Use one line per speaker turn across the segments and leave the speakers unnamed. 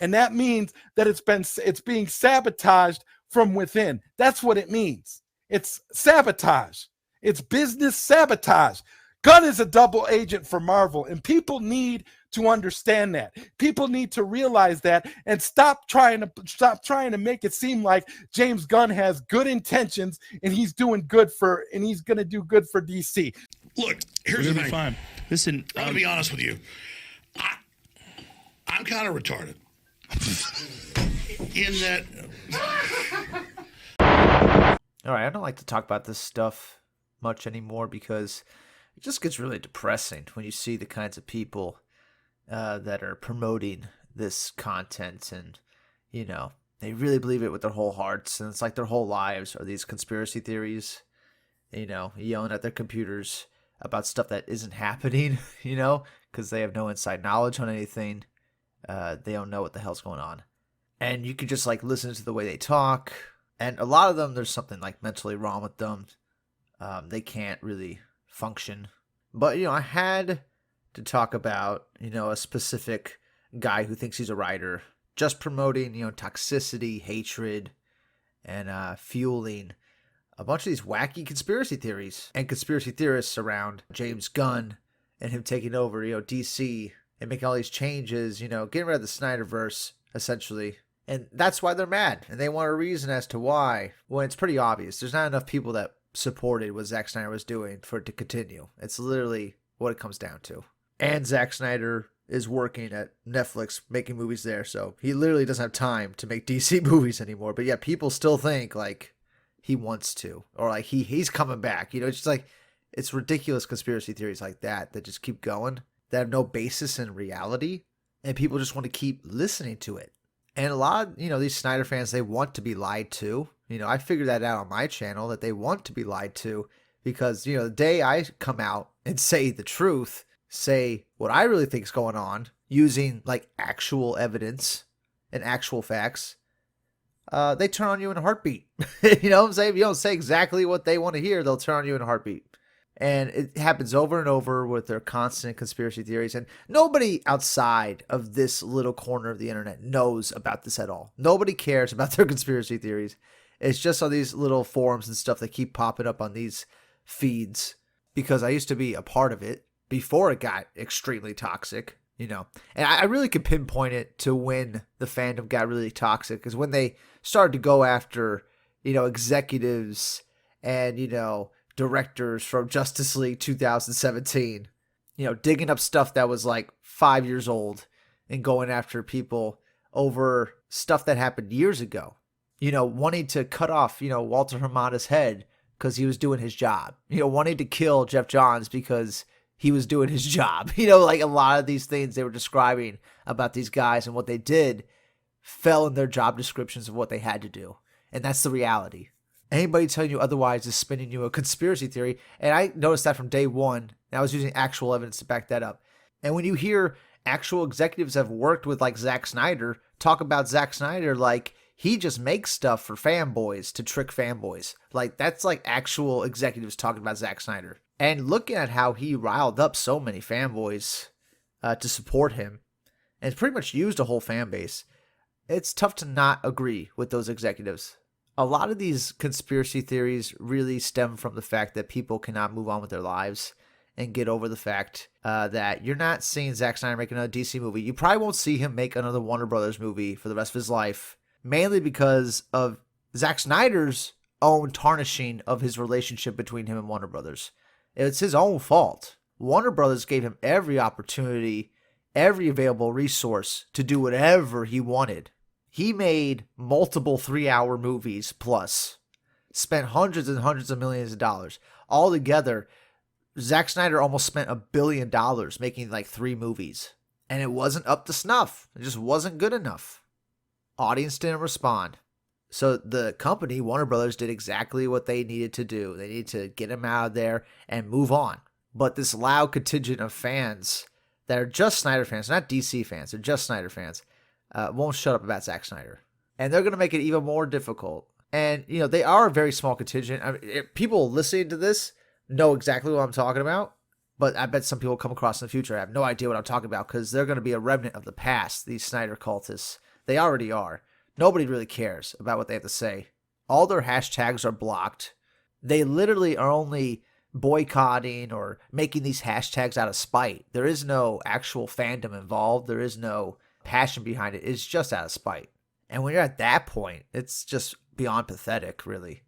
And that means that it's being sabotaged from within. That's what it means. It's sabotage. It's business sabotage. Gunn is a double agent for Marvel, and people need to understand that. People need to realize that and stop trying to make it seem like James Gunn has good intentions and he's going to do good for DC.
Look, here's the thing.
Fine. Listen,
I'm going to be honest with you. I'm kind of retarded. In that.
All right, I don't like to talk about this stuff much anymore because it just gets really depressing when you see the kinds of people that are promoting this content, and they really believe it with their whole hearts, and it's like their whole lives are these conspiracy theories, yelling at their computers about stuff that isn't happening, because they have no inside knowledge on anything. They don't know what the hell's going on. And you could just listen to the way they talk. And a lot of them, there's something mentally wrong with them. They can't really function. But, I had to talk about, a specific guy who thinks he's a writer, just promoting, toxicity, hatred, and fueling a bunch of these wacky conspiracy theories and conspiracy theorists around James Gunn and him taking over, DC and making all these changes, getting rid of the Snyderverse, essentially. And that's why they're mad. And they want a reason as to why, when it's pretty obvious. There's not enough people that supported what Zack Snyder was doing for it to continue. It's literally what it comes down to. And Zack Snyder is working at Netflix making movies there, so he literally doesn't have time to make DC movies anymore. But yet people still think he wants to, or he's coming back. It's just it's ridiculous conspiracy theories like that just keep going, that have no basis in reality, and people just want to keep listening to it. And a lot of, these Snyder fans, they want to be lied to. I figured that out on my channel, that they want to be lied to, because, the day I come out and say the truth, say what I really think is going on, using actual evidence and actual facts, they turn on you in a heartbeat. You know what I'm saying? If you don't say exactly what they want to hear, they'll turn on you in a heartbeat. And it happens over and over with their constant conspiracy theories. And nobody outside of this little corner of the internet knows about this at all. Nobody cares about their conspiracy theories. It's just on these little forums and stuff that keep popping up on these feeds. Because I used to be a part of it before it got extremely toxic, And I really could pinpoint it to when the fandom got really toxic. Because when they started to go after, executives and, directors from Justice League 2017, digging up stuff that was 5 years old and going after people over stuff that happened years ago, wanting to cut off, Walter Hamada's head because he was doing his job, wanting to kill Jeff Johns because he was doing his job, a lot of these things they were describing about these guys and what they did fell in their job descriptions of what they had to do. And that's the reality. Anybody telling you otherwise is spinning you a conspiracy theory. And I noticed that from day one. And I was using actual evidence to back that up. And when you hear actual executives that have worked with Zack Snyder talk about Zack Snyder he just makes stuff for fanboys to trick fanboys. That's actual executives talking about Zack Snyder. And looking at how he riled up so many fanboys to support him and pretty much used a whole fan base, it's tough to not agree with those executives. A lot of these conspiracy theories really stem from the fact that people cannot move on with their lives and get over the fact that you're not seeing Zack Snyder make another DC movie. You probably won't see him make another Warner Brothers movie for the rest of his life, mainly because of Zack Snyder's own tarnishing of his relationship between him and Warner Brothers. It's his own fault. Warner Brothers gave him every opportunity, every available resource to do whatever he wanted. He made multiple 3-hour movies plus, spent hundreds and hundreds of millions of dollars. Altogether, Zack Snyder almost spent $1 billion making 3 movies. And it wasn't up to snuff. It just wasn't good enough. Audience didn't respond. So the company, Warner Brothers, did exactly what they needed to do. They needed to get him out of there and move on. But this loud contingent of fans that are just Snyder fans, not DC fans, they're just Snyder fans, won't shut up about Zack Snyder. And they're going to make it even more difficult. And, they are a very small contingent. I mean, people listening to this know exactly what I'm talking about. But I bet some people come across in the future have no idea what I'm talking about because they're going to be a remnant of the past, these Snyder cultists They already are. Nobody really cares about what they have to say. All their hashtags are blocked. They literally are only boycotting or making these hashtags out of spite. There is no actual fandom involved. There is no passion behind it. It's just out of spite. And when you're at that point, it's just beyond pathetic, really.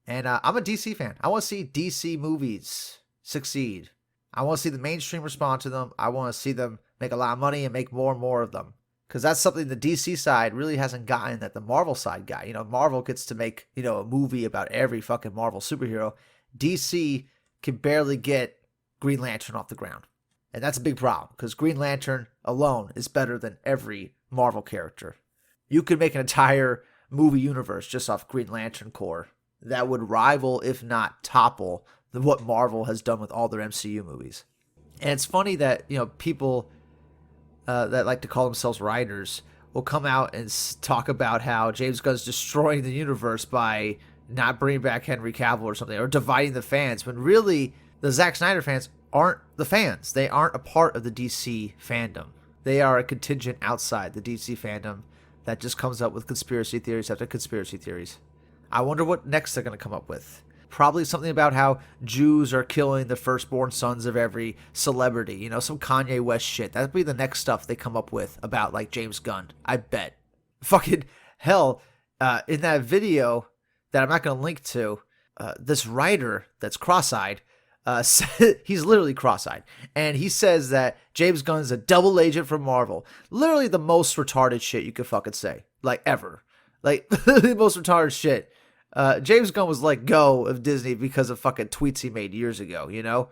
And I'm a DC fan. I want to see DC movies succeed. I want to see the mainstream respond to them. I want to see them make a lot of money and make more and more of them. Because that's something the DC side really hasn't gotten that the Marvel side got. Marvel gets to make, a movie about every fucking Marvel superhero. DC can barely get Green Lantern off the ground. And that's a big problem, because Green Lantern alone is better than every Marvel character. You could make an entire movie universe just off Green Lantern core that would rival, if not topple, what Marvel has done with all their MCU movies. And it's funny that, people that like to call themselves writers will come out and talk about how James Gunn's destroying the universe by not bringing back Henry Cavill or something, or dividing the fans, when really the Zack Snyder fans aren't the fans. They aren't a part of the DC fandom. They are a contingent outside the DC fandom that just comes up with conspiracy theories after conspiracy theories. I wonder what next they're going to come up with. Probably something about how Jews are killing the firstborn sons of every celebrity. Some Kanye West shit. That'd be the next stuff they come up with about, like, James Gunn. I bet. Fucking hell, in that video that I'm not going to link to, this writer that's cross-eyed, he's literally cross-eyed, and he says that James Gunn is a double agent from Marvel. Literally the most retarded shit you could fucking say, like, ever. Like, the most retarded shit. James Gunn was let go of Disney because of fucking tweets he made years ago,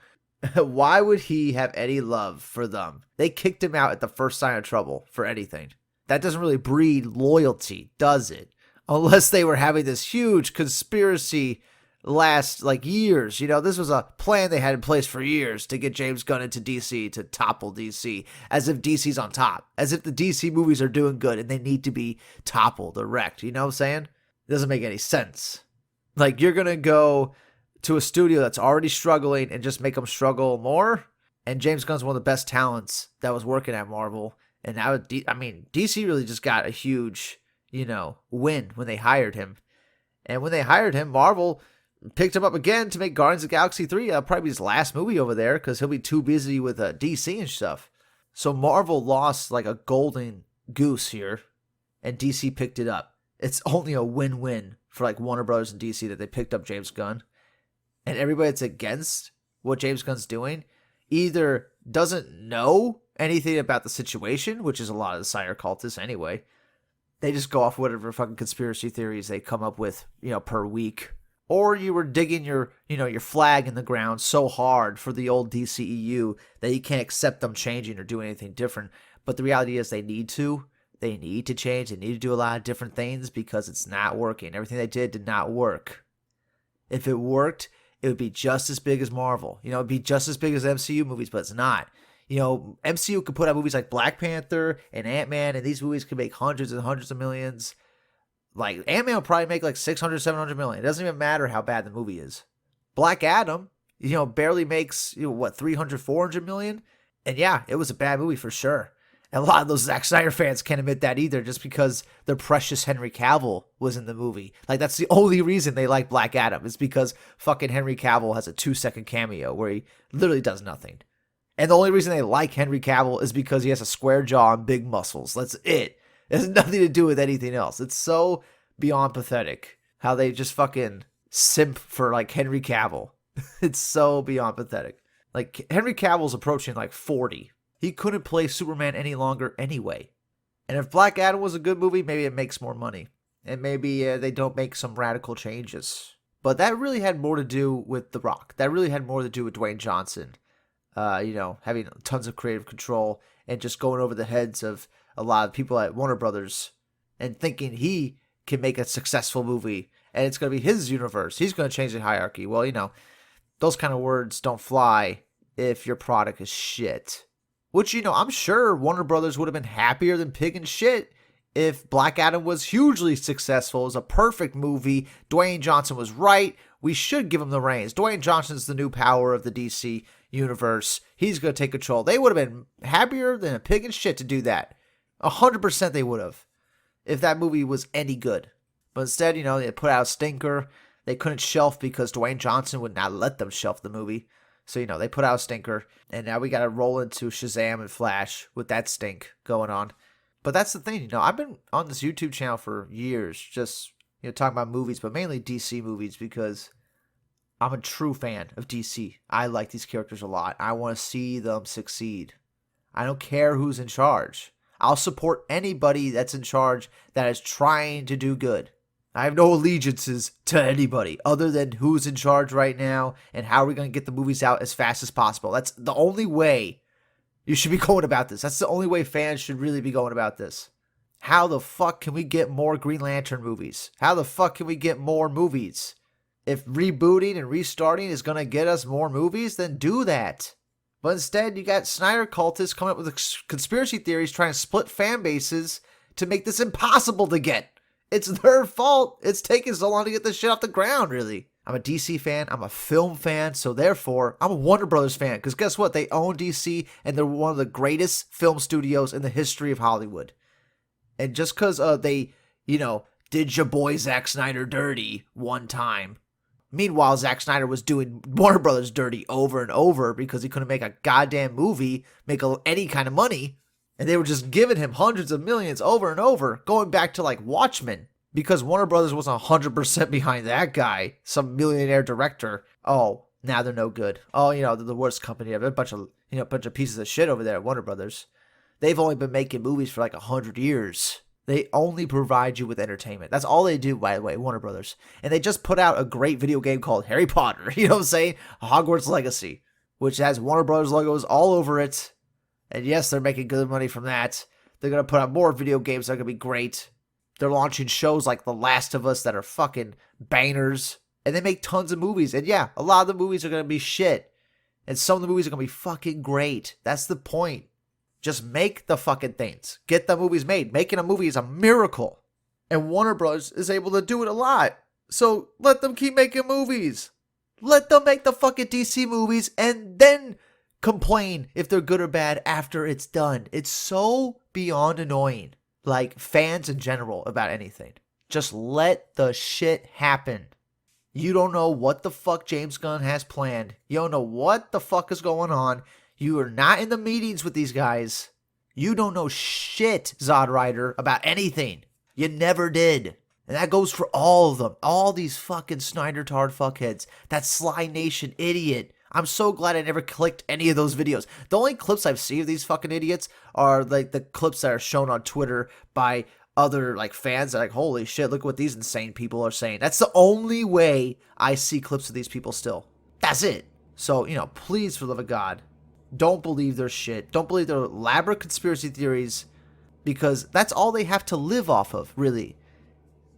Why would he have any love for them? They kicked him out at the first sign of trouble for anything. That doesn't really breed loyalty, does it? Unless they were having this huge conspiracy last, years. This was a plan they had in place for years to get James Gunn into DC, to topple DC, as if DC's on top. As if the DC movies are doing good and they need to be toppled or wrecked. You know what I'm saying? It doesn't make any sense. You're going to go to a studio that's already struggling and just make them struggle more? And James Gunn's one of the best talents that was working at Marvel. And now, DC really just got a huge, win when they hired him. And when they hired him, Marvel picked him up again to make Guardians of the Galaxy 3. That'll probably be his last movie over there, because he'll be too busy with DC and stuff. So Marvel lost like a golden goose here, and DC picked it up. It's only a win-win for Warner Brothers and DC that they picked up James Gunn. And everybody that's against what James Gunn's doing either doesn't know anything about the situation, which is a lot of the Snyder cultists anyway. They just go off whatever fucking conspiracy theories they come up with, per week. Or you were digging your flag in the ground so hard for the old DCEU that you can't accept them changing or doing anything different. But the reality is they need to. They need to change. They need to do a lot of different things because it's not working. Everything they did not work. If it worked, it would be just as big as Marvel. It'd be just as big as MCU movies, but it's not. MCU could put out movies like Black Panther and Ant-Man, and these movies could make hundreds and hundreds of millions. Ant-Man will probably make 600, 700 million. It doesn't even matter how bad the movie is. Black Adam, barely makes, 300, 400 million? And yeah, it was a bad movie for sure. And a lot of those Zack Snyder fans can't admit that either, just because their precious Henry Cavill was in the movie. That's the only reason they like Black Adam, is because fucking Henry Cavill has a 2-second cameo where he literally does nothing. And the only reason they like Henry Cavill is because he has a square jaw and big muscles. That's it. It has nothing to do with anything else. It's so beyond pathetic how they just fucking simp for Henry Cavill. It's so beyond pathetic. Henry Cavill's approaching 40. He couldn't play Superman any longer anyway. And if Black Adam was a good movie, maybe it makes more money. And maybe they don't make some radical changes. But that really had more to do with The Rock. That really had more to do with Dwayne Johnson. Having tons of creative control and just going over the heads of a lot of people at Warner Brothers and thinking he can make a successful movie and it's going to be his universe. He's going to change the hierarchy. Well, those kind of words don't fly if your product is shit. Which, I'm sure Warner Brothers would have been happier than pig and shit if Black Adam was hugely successful. It was a perfect movie. Dwayne Johnson was right. We should give him the reins. Dwayne Johnson's the new power of the DC universe. He's going to take control. They would have been happier than a pig and shit to do that. 100% they would have. if that movie was any good. But instead, you know, they put out a stinker. They couldn't shelf because Dwayne Johnson would not let them shelf the movie. So, you know, they put out a stinker. And now we got to roll into Shazam and Flash with that stink going on. But that's the thing, you know, I've been on this YouTube channel for years, just, you know, talking about movies, but mainly DC movies because I'm a true fan of DC. I like these characters a lot. I want to see them succeed. I don't care who's in charge. I'll support anybody that's in charge that is trying to do good. I have no allegiances to anybody other than who's in charge right now and how are we going to get the movies out as fast as possible. That's the only way you should be going about this. That's the only way fans should really be going about this. How the fuck can we get more Green Lantern movies? How the fuck can we get more movies? If rebooting and restarting is going to get us more movies, then do that. But instead, you got Snyder cultists coming up with conspiracy theories trying to split fan bases to make this impossible to get. It's their fault. It's taking so long to get this shit off the ground, really. I'm a DC fan. I'm a film fan. So therefore, I'm a Warner Brothers fan. Because guess what? They own DC and they're one of the greatest film studios in the history of Hollywood. And just because they, you know, did your boy Zack Snyder dirty one time. Meanwhile, Zack Snyder was doing Warner Brothers dirty over and over because he couldn't make a goddamn movie, make any kind of money. And they were just giving him hundreds of millions over and over, going back to like Watchmen. Because Warner Brothers was 100% behind that guy, some millionaire director. Oh, now they're no good. Oh, you know, they're the worst company ever. A bunch of pieces of shit over there at Warner Brothers. They've only been making movies for like 100 years. They only provide you with entertainment. That's all they do, by the way, Warner Brothers. And they just put out a great video game called Harry Potter, you know what I'm saying? Hogwarts Legacy, which has Warner Brothers logos all over it. And yes, they're making good money from that. They're going to put out more video games that are going to be great. They're launching shows like The Last of Us that are fucking bangers. And they make tons of movies. And yeah, a lot of the movies are going to be shit. And some of the movies are going to be fucking great. That's the point. Just make the fucking things. Get the movies made. Making a movie is a miracle. And Warner Bros. Is able to do it a lot. So let them keep making movies. Let them make the fucking DC movies and then complain if they're good or bad after it's done. It's so beyond annoying. Like fans in general about anything. Just let the shit happen. You don't know what the fuck James Gunn has planned. You don't know what the fuck is going on. You are not in the meetings with these guys. You don't know shit, Zod Rider, about anything. You never did. And that goes for all of them. All these fucking Snydertard fuckheads. That Sly Nation idiot. I'm so glad I never clicked any of those videos. The only clips I've seen of these fucking idiots are like the clips that are shown on Twitter by other like fans that are like, holy shit, look what these insane people are saying. That's the only way I see clips of these people still. That's it. So, you know, please, for the love of God, don't believe their shit. Don't believe their elaborate conspiracy theories because that's all they have to live off of, really.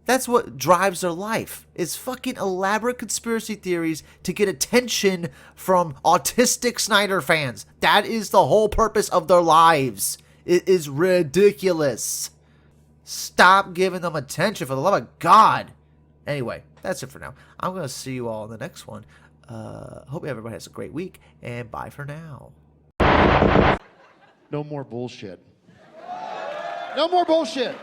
That's what drives their life, is fucking elaborate conspiracy theories to get attention from autistic Snyder fans. That is the whole purpose of their lives. It is ridiculous. Stop giving them attention, for the love of God. Anyway, that's it for now. I'm going to see you all in the next one. Hope everybody has a great week, and bye for now.
No more bullshit. No more bullshit.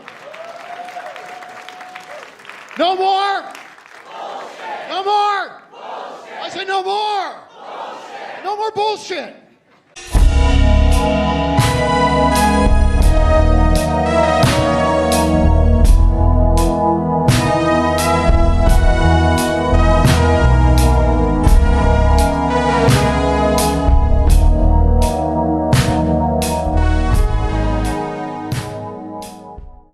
No more. Bullshit. No more. Bullshit. I said no more. Bullshit. No more bullshit.